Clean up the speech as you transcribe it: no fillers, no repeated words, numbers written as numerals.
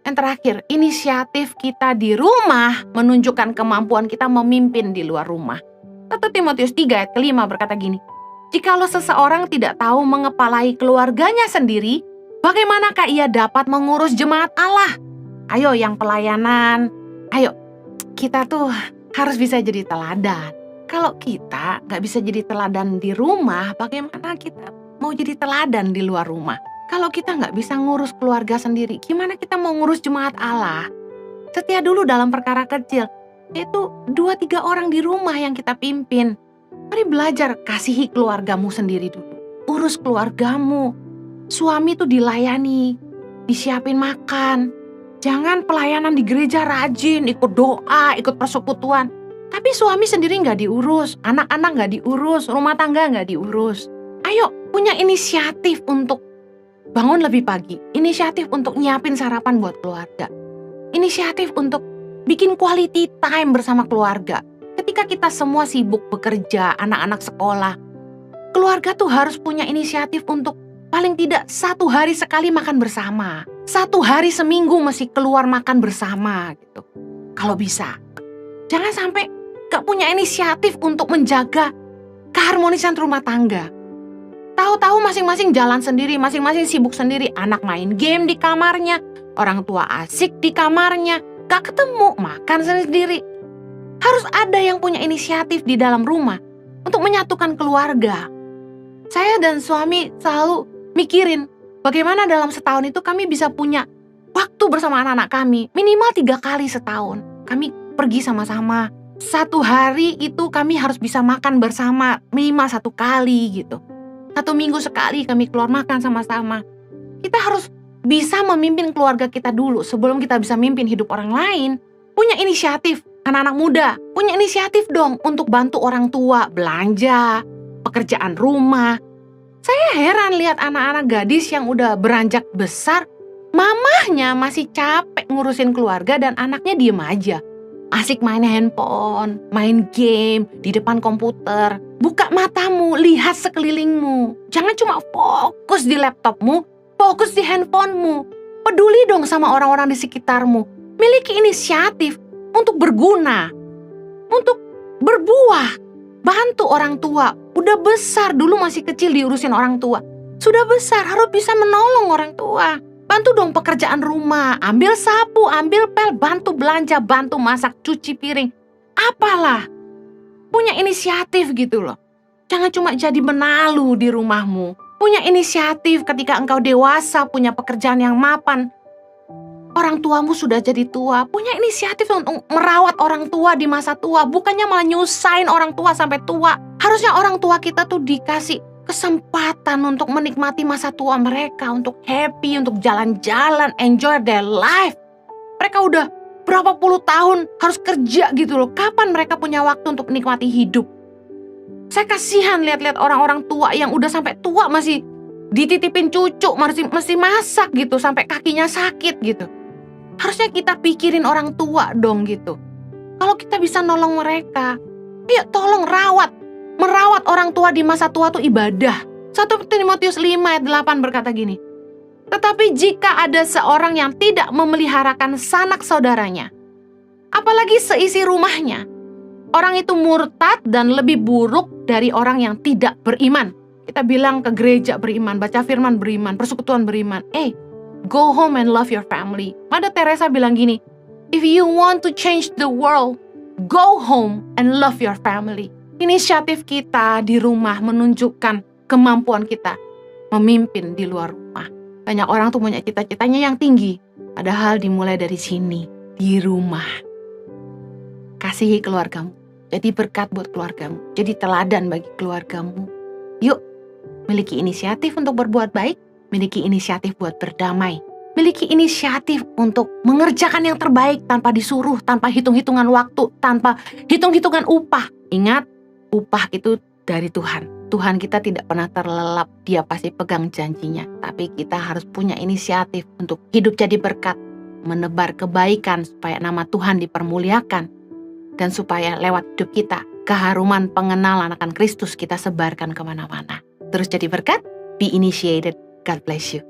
Yang terakhir, inisiatif kita di rumah menunjukkan kemampuan kita memimpin di luar rumah. 1 Timotius 3 ayat ke-5 berkata gini, "Jikalau seseorang tidak tahu mengepalai keluarganya sendiri, bagaimanakah ia dapat mengurus jemaat Allah?" Ayo yang pelayanan, ayo kita tuh harus bisa jadi teladan. Kalau kita gak bisa jadi teladan di rumah, bagaimana kita mau jadi teladan di luar rumah? Kalau kita gak bisa ngurus keluarga sendiri, gimana kita mau ngurus jemaat Allah? Setia dulu dalam perkara kecil, yaitu 2-3 orang di rumah yang kita pimpin. Mari belajar kasihi keluargamu sendiri dulu. Urus keluargamu. Suami tuh dilayani, disiapin makan. Jangan pelayanan di gereja rajin, ikut doa, ikut persekutuan. Tapi suami sendiri gak diurus, anak-anak gak diurus, rumah tangga gak diurus. Ayo punya inisiatif untuk bangun lebih pagi, inisiatif untuk nyiapin sarapan buat keluarga, inisiatif untuk bikin quality time bersama keluarga. Ketika kita semua sibuk bekerja, anak-anak sekolah, keluarga tuh harus punya inisiatif untuk paling tidak 1 hari sekali makan bersama. 1 hari seminggu mesti keluar makan bersama gitu. Kalau bisa. Jangan sampai gak punya inisiatif untuk menjaga keharmonisan rumah tangga. Tahu-tahu masing-masing jalan sendiri, masing-masing sibuk sendiri. Anak main game di kamarnya, orang tua asik di kamarnya, gak ketemu, makan sendiri. Harus ada yang punya inisiatif di dalam rumah untuk menyatukan keluarga. Saya dan suami selalu mikirin bagaimana dalam setahun itu kami bisa punya waktu bersama anak-anak kami. Minimal 3 kali setahun kami pergi sama-sama. 1 hari itu kami harus bisa makan bersama minimal 1 kali gitu. 1 minggu sekali kami keluar makan sama-sama. Kita harus bisa memimpin keluarga kita dulu sebelum kita bisa mimpin hidup orang lain. Punya inisiatif, anak-anak muda, punya inisiatif dong untuk bantu orang tua belanja, pekerjaan rumah. Saya heran lihat anak-anak gadis yang udah beranjak besar, mamahnya masih capek ngurusin keluarga dan anaknya diem aja. Asik main handphone, main game di depan komputer. Buka matamu, lihat sekelilingmu. Jangan cuma fokus di laptopmu, fokus di handphonemu. Peduli dong sama orang-orang di sekitarmu. Miliki inisiatif untuk berguna, untuk berbuah. Bantu orang tua. Udah besar, dulu masih kecil diurusin orang tua. Sudah besar, harus bisa menolong orang tua. Bantu dong pekerjaan rumah, ambil sapu, ambil pel, bantu belanja, bantu masak, cuci piring. Apalah, punya inisiatif gitu loh. Jangan cuma jadi benalu di rumahmu. Punya inisiatif ketika engkau dewasa, punya pekerjaan yang mapan. Orang tuamu sudah jadi tua, punya inisiatif untuk merawat orang tua di masa tua. Bukannya malah nyusahin orang tua sampai tua. Harusnya orang tua kita tuh dikasih kesempatan untuk menikmati masa tua mereka, untuk happy, untuk jalan-jalan, enjoy their life. Mereka udah berapa puluh tahun harus kerja gitu loh. Kapan mereka punya waktu untuk menikmati hidup? Saya kasihan lihat-lihat orang-orang tua yang udah sampai tua masih dititipin cucu, masih masak gitu sampai kakinya sakit gitu. Harusnya kita pikirin orang tua dong gitu. Kalau kita bisa nolong mereka, ya tolong merawat orang tua di masa tua itu ibadah. 1 Timotius 5 ayat 8 berkata gini, "Tetapi jika ada seorang yang tidak memeliharakan sanak saudaranya, apalagi seisi rumahnya, orang itu murtad dan lebih buruk dari orang yang tidak beriman." Kita bilang ke gereja beriman, baca firman beriman, persekutuan beriman. Go home and love your family. Mother Teresa bilang gini, "If you want to change the world, go home and love your family." Inisiatif kita di rumah menunjukkan kemampuan kita memimpin di luar rumah. Banyak orang tuh punya cita-citanya yang tinggi, padahal dimulai dari sini, di rumah. Kasihi keluargamu, jadi berkat buat keluargamu, jadi teladan bagi keluargamu. Yuk, miliki inisiatif untuk berbuat baik, miliki inisiatif buat berdamai, miliki inisiatif untuk mengerjakan yang terbaik tanpa disuruh, tanpa hitung-hitungan waktu, tanpa hitung-hitungan upah. Ingat, upah itu dari Tuhan. Tuhan kita tidak pernah terlelap, Dia pasti pegang janjinya. Tapi kita harus punya inisiatif untuk hidup jadi berkat, menebar kebaikan supaya nama Tuhan dipermuliakan, dan supaya lewat hidup kita, keharuman pengenalan akan Kristus kita sebarkan kemana-mana. Terus jadi berkat, be initiated. God bless you.